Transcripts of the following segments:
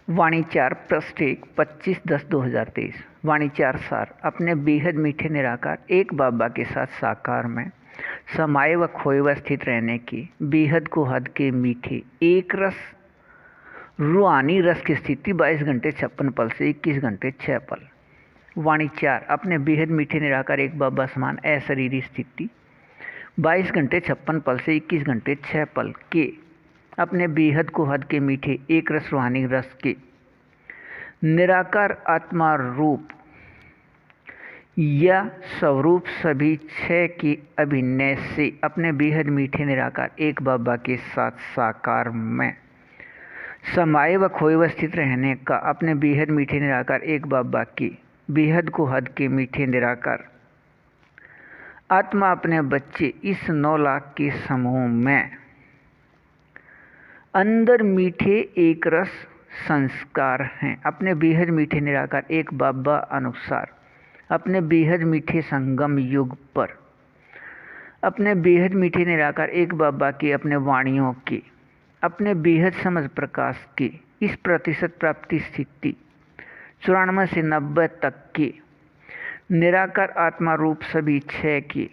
वाणिचार पृष्ठ 1 25/10/2023। वाणिचार सार। अपने बेहद मीठे निराकार एक बाबा के साथ साकार में समाये व खोए व स्थित रहने की बेहद को हद के मीठे एक रस रूहानी रस की स्थिति 22 घंटे 56 पल से 21 घंटे 6 पल। वाणिचार। अपने बेहद मीठे निराकार एक बाबा समान अशरीरी स्थिति 22 घंटे 56 पल से 21 घंटे 6 पल के अपने बेहद को हद के मीठे एक रस रूहानी रस के निराकार आत्मा रूप या स्वरूप सभी छह के अभिनय से अपने बेहद मीठे निराकार एक बाबा के साथ साकार में समाये व खोए व स्थित रहने का अपने बेहद मीठे निराकार एक बाबा के बेहद को हद के मीठे निराकार आत्मा अपने बच्चे इस 9 लाख के समूह में अंदर मीठे एक रस संस्कार हैं। अपने बेहद मीठे निराकार एक बाबा अनुसार अपने बेहद मीठे संगम युग पर अपने बेहद मीठे निराकार एक बाबा के अपने वाणियों के अपने बेहद समझ प्रकाश के इस प्रतिशत प्राप्ति स्थिति 94 से 90 तक के निराकार आत्मा रूप सभी छह के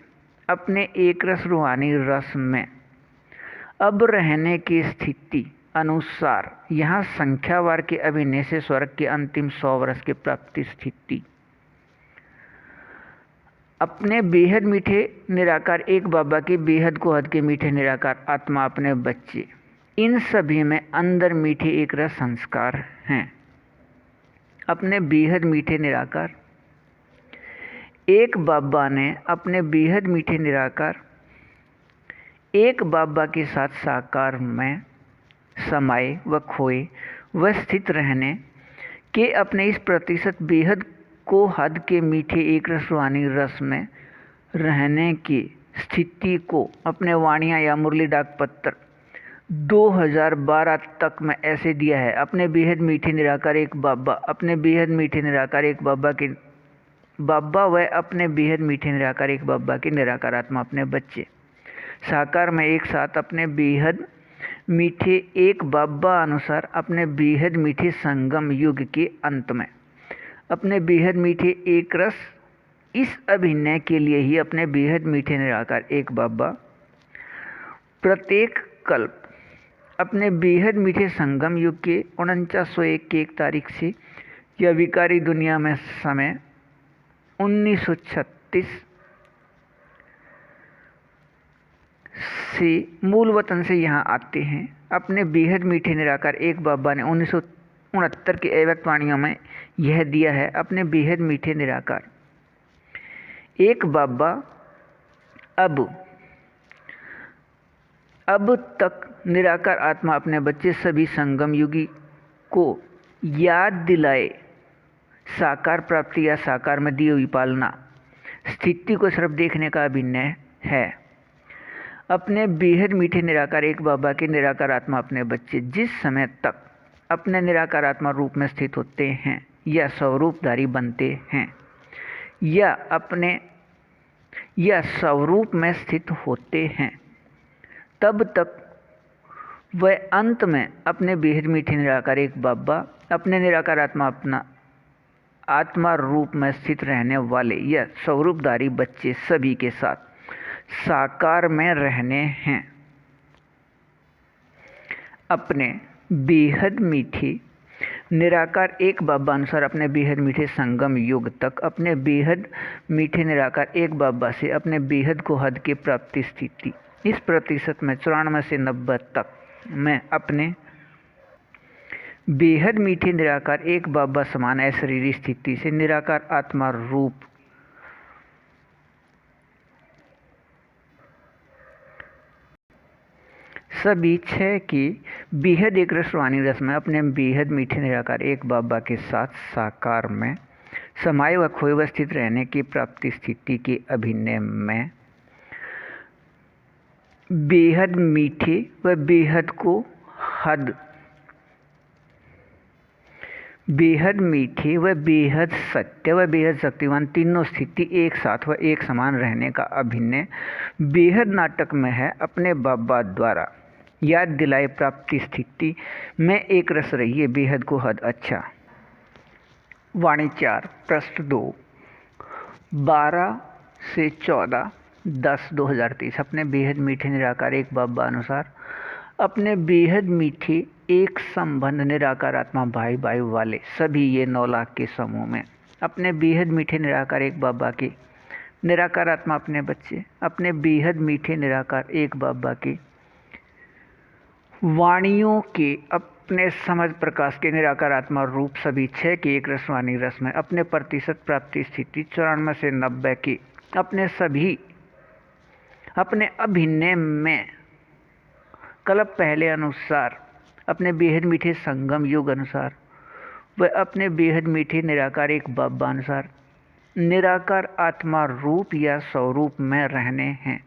अपने एक रस रूहानी रस में अब रहने की स्थिति अनुसार यहाँ संख्यावार के अभिनय से स्वर्ग के अंतिम 100 वर्ष की प्राप्ति स्थिति अपने बेहद मीठे निराकार एक बाबा के बेहद को हद के मीठे निराकार आत्मा अपने बच्चे इन सभी में अंदर मीठे एक रस संस्कार हैं। अपने बेहद मीठे निराकार एक बाबा ने अपने बेहद मीठे निराकार एक बाबा के साथ साकार में समाये व खोए व स्थित रहने के अपने इस प्रतिशत बेहद को हद के मीठे एक रस रूहानी रस में रहने की स्थिति को अपने वाणियाँ या मुरली डाक पत्र 2012 तक में ऐसे दिया है। अपने बेहद मीठे निराकार एक बाबा अपने बेहद मीठे निराकार एक बाबा के बाबा व अपने बेहद मीठे निराकार एक बाबा के निराकार आत्मा अपने बच्चे साकार में एक साथ अपने बेहद मीठे एक बाबा अनुसार अपने बेहद मीठे संगम युग के अंत में अपने बेहद मीठे एक रस इस अभिनय के लिए ही अपने बेहद मीठे निराकार एक बाबा प्रत्येक कल्प अपने बेहद मीठे संगम युग के 4901 की 1 तारीख से या विकारी दुनिया में समय 1936 से मूल वतन से यहाँ आते हैं। अपने बेहद मीठे निराकार एक बाबा ने 1969 की अव्यक्त वाणियों में यह दिया है। अपने बेहद मीठे निराकार एक बाबा अब तक निराकार आत्मा अपने बच्चे सभी संगम युगी को याद दिलाए साकार प्राप्ति या साकार में दी हुई पालना स्थिति को सिर्फ देखने का अभिनय है। अपने बेहद मीठे निराकार एक बाबा के निराकार आत्मा अपने बच्चे जिस समय तक अपने निराकार आत्मा रूप में स्थित होते हैं या स्वरूपधारी बनते हैं या स्वरूप में स्थित होते हैं तब तक वह अंत में अपने बेहद मीठे निराकार एक बाबा अपने निराकार आत्मा अपना आत्मा रूप में स्थित रहने वाले या स्वरूपधारी बच्चे सभी के साथ साकार में रहने हैं। अपने बेहद मीठे निराकार एक बाबा अनुसार अपने बेहद मीठे संगम युग तक अपने बेहद मीठे निराकार एक बाबा से अपने बेहद को हद के प्राप्ति स्थिति इस प्रतिशत में 94 से 90 तक में अपने बेहद मीठे निराकार एक बाबा समान अशरीरी स्थिति से निराकार आत्मा रूप सभी छह की बेहद एक रस रूहानी रस में अपने बेहद मीठे निराकार एक बाबा के साथ साकार में समाये व खोए व स्थित रहने की प्राप्ति स्थिति के अभिनय में बेहद मीठे व बेहद को हद बेहद मीठे व बेहद सत्य व बेहद शक्तिवान तीनों स्थिति एक साथ व एक समान रहने का अभिनय बेहद नाटक में है। अपने बाबा द्वारा याद दिलाए प्राप्ति स्थिति में एक रस रहिए बेहद को हद अच्छा। वाणी 4 पृष्ठ 2 12 से 14/10/2023। अपने बेहद मीठे निराकार एक बाबा अनुसार अपने बेहद मीठे एक संबंध निराकार आत्मा भाई भाई वाले सभी ये 9 लाख के समूह में अपने बेहद मीठे निराकार एक बाबा के निराकार आत्मा अपने बच्चे अपने बेहद मीठे निराकार एक बाबा के वाणियों के अपने समझ प्रकाश के निराकार आत्मा रूप सभी 6 के एक रसवाणी रस में अपने प्रतिशत प्राप्ति स्थिति 94 से 90 के अपने सभी अपने अभिनय में कल्प पहले अनुसार अपने बेहद मीठे संगम युग अनुसार व अपने बेहद मीठे निराकार एक बाबा अनुसार निराकार आत्मा रूप या स्वरूप में रहने हैं।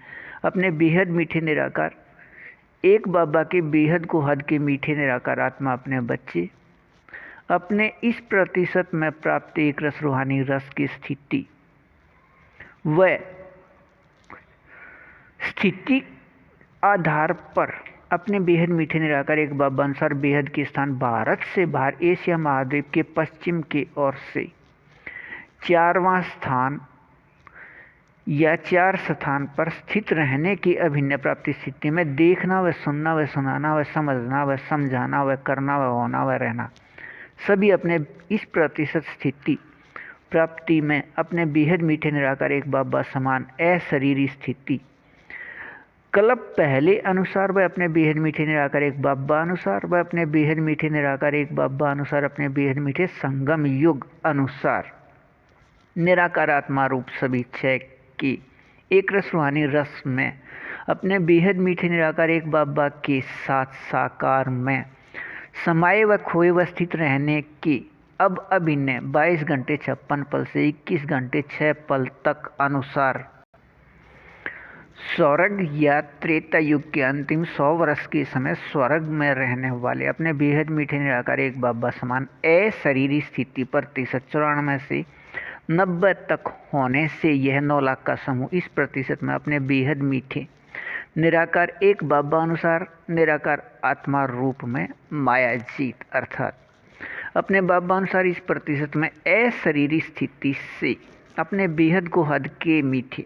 अपने बेहद मीठे निराकार एक बाबा के बेहद को हद के मीठे निराकार आत्मा अपने बच्चे अपने इस प्रतिशत में प्राप्त एक रस रूहानी रस की स्थिति व स्थिति आधार पर अपने बेहद मीठे निराकार एक बाबा अनुसार बेहद के स्थान भारत से बाहर एशिया महाद्वीप के पश्चिम की ओर से 4वां स्थान या 4 स्थान पर स्थित रहने की अभिन्न प्राप्ति स्थिति में देखना व सुनना व सुनाना व समझना व समझाना व करना व होना व रहना सभी अपने इस प्रतिशत स्थिति प्राप्ति में अपने बेहद मीठे निराकार एक बाबा समान अशरीरी स्थिति कल्प पहले अनुसार व अपने बेहद मीठे निराकार एक बाबा अनुसार व अपने बेहद मीठे निराकार एक बाबा अनुसार अपने बेहद मीठे संगम युग अनुसार निराकार आत्मा रूप सभी 6 की एक रस रूहानी रस में अपने बेहद मीठे निराकार एक बाबा के साथ साकार में समाये व खोए व स्थित रहने की अब अभिनय 22 घंटे 56 पल से 21 घंटे 6 पल तक अनुसार स्वर्ग या त्रेता युग के अंतिम 100 वर्ष के समय स्वर्ग में रहने वाले अपने बेहद मीठे निराकार एक बाबा समान अशरीरी स्थिति प्रतिशत 94 से 90 तक होने से यह 9 लाख का समूह इस प्रतिशत में अपने बेहद मीठे निराकार एक बाबा अनुसार निराकार आत्मा रूप में माया जीत अर्थात अपने बाबा अनुसार इस प्रतिशत में अशरीरी स्थिति से अपने बेहद को हद के मीठे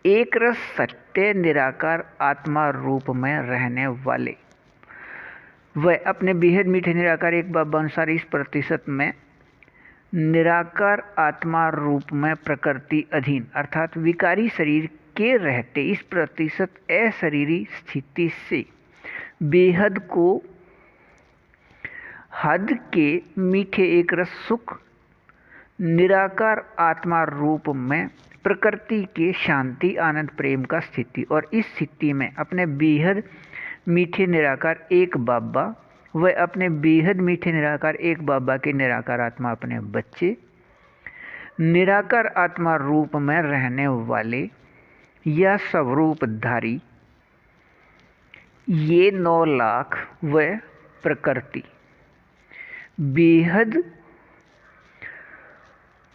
एक रस सत्य निराकार आत्मा रूप में रहने वाले वह अपने बेहद मीठे निराकार एक बाबा अनुसार इस प्रतिशत में निराकार आत्मा रूप में प्रकृति अधीन अर्थात विकारी शरीर के रहते इस प्रतिशत अशरीरी स्थिति से बेहद को हद के मीठे एक रस सुख निराकार आत्मा रूप में प्रकृति के शांति आनंद प्रेम का स्थिति और इस स्थिति में अपने बेहद मीठे निराकार एक बाबा व अपने बेहद मीठे निराकार एक बाबा के निराकार आत्मा अपने बच्चे निराकार आत्मा रूप में रहने वाले या स्वरूपधारी ये 9 लाख व प्रकृति बेहद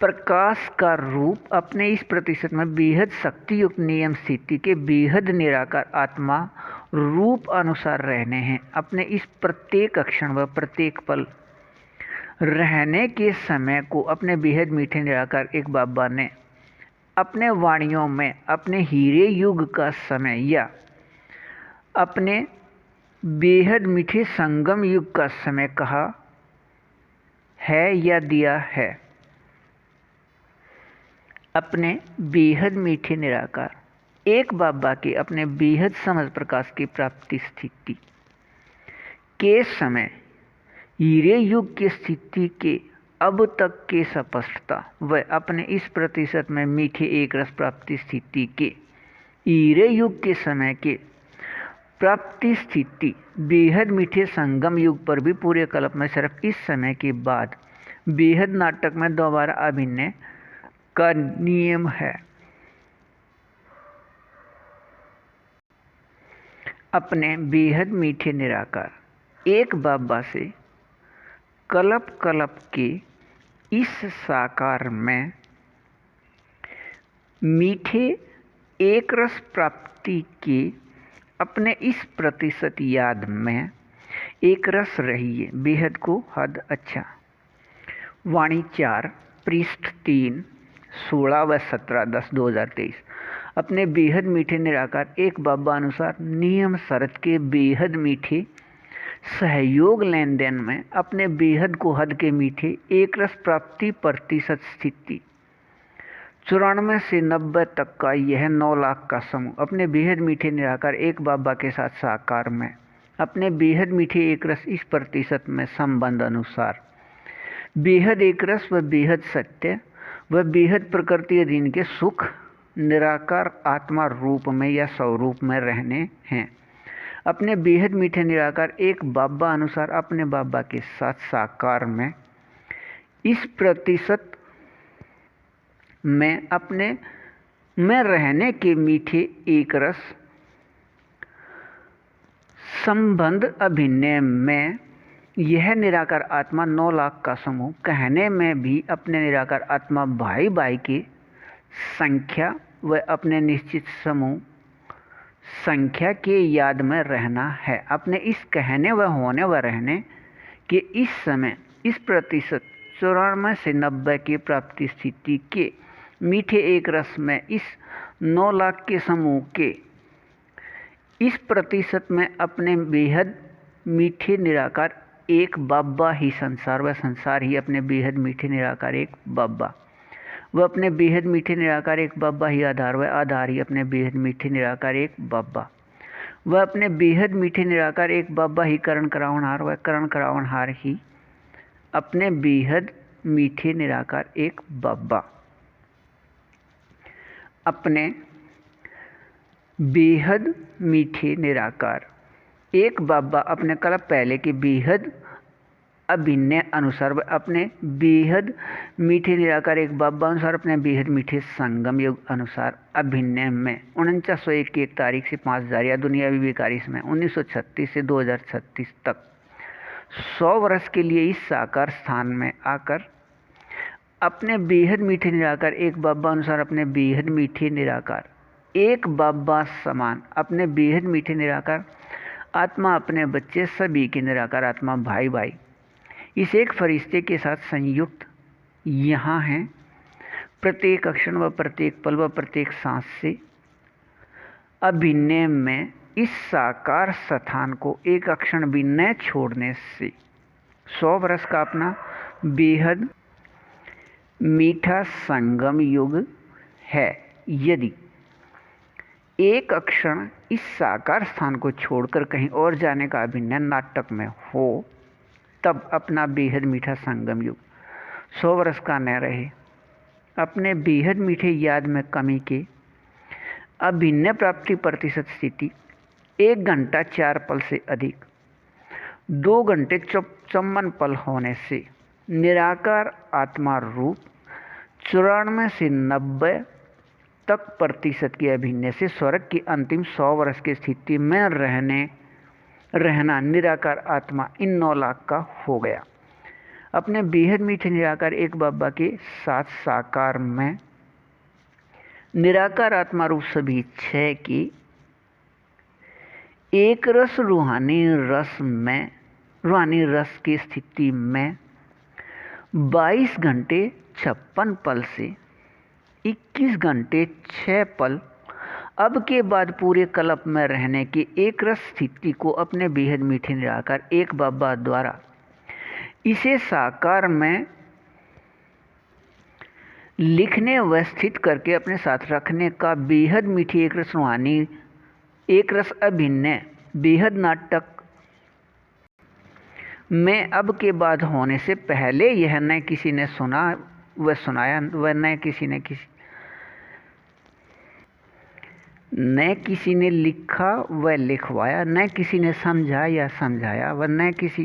प्रकाश का रूप अपने इस प्रतिशत में बेहद शक्ति युक्त नियम स्थिति के बेहद निराकार आत्मा रूप अनुसार रहने हैं। अपने इस प्रत्येक क्षण व प्रत्येक पल रहने के समय को अपने बेहद मीठे निराकार एक बाबा ने अपने वाणियों में अपने हीरे युग का समय या अपने बेहद मीठे संगम युग का समय कहा है या दिया है। अपने बेहद मीठे निराकार एक बाबा के अपने बेहद समझ प्रकाश की प्राप्ति स्थिति के समय हीरे युग की स्थिति के अब तक के स्पष्टता व अपने इस प्रतिशत में मीठे एक रस प्राप्ति स्थिति के हीरे युग के समय के प्राप्ति स्थिति बेहद मीठे संगम युग पर भी पूरे कल्प में सिर्फ इस समय के बाद बेहद नाटक में दोबारा अभिनय का नियम है। अपने बेहद मीठे निराकार एक बाबा से कल्प कल्प के इस साकार में मीठे एक रस प्राप्ति के अपने इस प्रतिशत याद में एक रस रहिए, बेहद को हद अच्छा। वाणी 4 पृष्ठ 3 16 व 17/10/2023। अपने बेहद मीठे निराकार एक बाबा अनुसार नियम शरत के बेहद मीठे सहयोग लेन देन में अपने बेहद को हद के मीठे एक रस प्राप्ति प्रतिशत स्थिति 94 से 90 तक का यह 9 लाख का समूह अपने बेहद मीठे निराकार एक बाबा के साथ साकार में अपने बेहद मीठे एक रस इस प्रतिशत में संबंध अनुसार बेहद एक रस व बेहद सत्य व बेहद प्रकृति अधीन के सुख निराकार आत्मा रूप में या स्वरूप में रहने हैं। अपने बेहद मीठे निराकार एक बाबा अनुसार अपने बाबा के साथ साकार में इस प्रतिशत में अपने में रहने के मीठे एक रस संबंध अभिनय में यह निराकार आत्मा 9 लाख का समूह कहने में भी अपने निराकार आत्मा भाई भाई की संख्या व अपने निश्चित समूह संख्या के याद में रहना है। अपने इस कहने व होने व रहने के इस समय इस प्रतिशत 94 से 90 की प्राप्ति स्थिति के मीठे एक रस में इस 9 लाख के समूह के इस प्रतिशत में अपने बेहद मीठे निराकार एक बाबा ही संसार व संसार ही अपने बेहद मीठे निराकार एक बाबा वह अपने बेहद मीठे निराकार एक बाबा ही आधार व आधार ही अपने बेहद मीठे निराकार एक बाबा वह अपने बेहद मीठे निराकार एक बाबा ही करण करावनहार व करण करावनहार ही अपने बेहद मीठे निराकार एक बाबा अपने बेहद मीठे निराकार एक बाबा अपने कल्प पहले के बेहद अभिनय अनुसार व अपने बेहद मीठे निराकार एक बाबा अनुसार अपने बेहद मीठे संगम युग अनुसार अभिनय में 4901 की 1 तारीख से 5 जारिया दुनियावी बेकारी में 1936 से 2036 तक 100 वर्ष के लिए इस साकार स्थान में आकर अपने बेहद मीठे निराकार एक बाबा अनुसार अपने बेहद मीठे निराकार एक बाबा समान अपने बेहद मीठे निराकार आत्मा अपने बच्चे सभी के निराकार आत्मा भाई भाई इस एक फरिश्ते के साथ संयुक्त यहाँ हैं। प्रत्येक अक्षर व प्रत्येक पल व प्रत्येक सांस से अभिनय में इस साकार स्थान को एक अक्षर भी न छोड़ने से 100 वर्ष का अपना बेहद मीठा संगम युग है। यदि एक अक्षर इस साकार स्थान को छोड़कर कहीं और जाने का अभिनय नाटक में हो तब अपना बेहद मीठा संगम युग 100 वर्ष का न रहे। अपने बेहद मीठे याद में कमी के अभिनय प्राप्ति प्रतिशत स्थिति 1 घंटा 4 पल से अधिक 2 घंटे 54 पल होने से निराकार आत्मा रूप 94 से 90 तक प्रतिशत के अभिनय से स्वर्ग की अंतिम 100 वर्ष की स्थिति में रहना निराकार आत्मा इन 9 लाख का हो गया। अपने बेहद मीठे निराकार एक बाबा के साथ साकार में निराकार आत्मा रूप सभी 6 की एक रस रूहानी रस की स्थिति में 22 घंटे 56 पल से 21 घंटे 6 पल अब के बाद पूरे कल्प में रहने की एक रस स्थिति को अपने बेहद मीठे निराकार एक बाबा द्वारा इसे साकार में लिखने व स्थित करके अपने साथ रखने का बेहद मीठी एक रस रूहानी एक रस अभिनय बेहद नाटक में अब के बाद होने से पहले यह न किसी ने सुना व सुनाया व न किसी ने लिखा व लिखवाया, न किसी ने समझा या समझाया व न किसी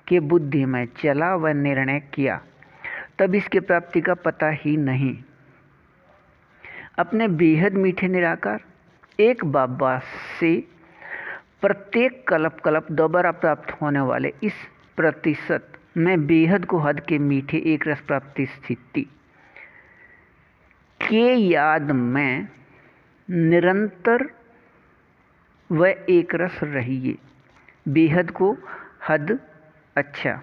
के बुद्धि में चला व निर्णय किया, तब इसके प्राप्ति का पता ही नहीं। अपने बेहद मीठे निराकार एक बाबा से प्रत्येक कल्प दोबारा प्राप्त होने वाले इस प्रतिशत में बेहद को हद के मीठे एक रस प्राप्ति स्थिति के याद में निरंतर वह एक रस रहिए। बेहद को हद अच्छा।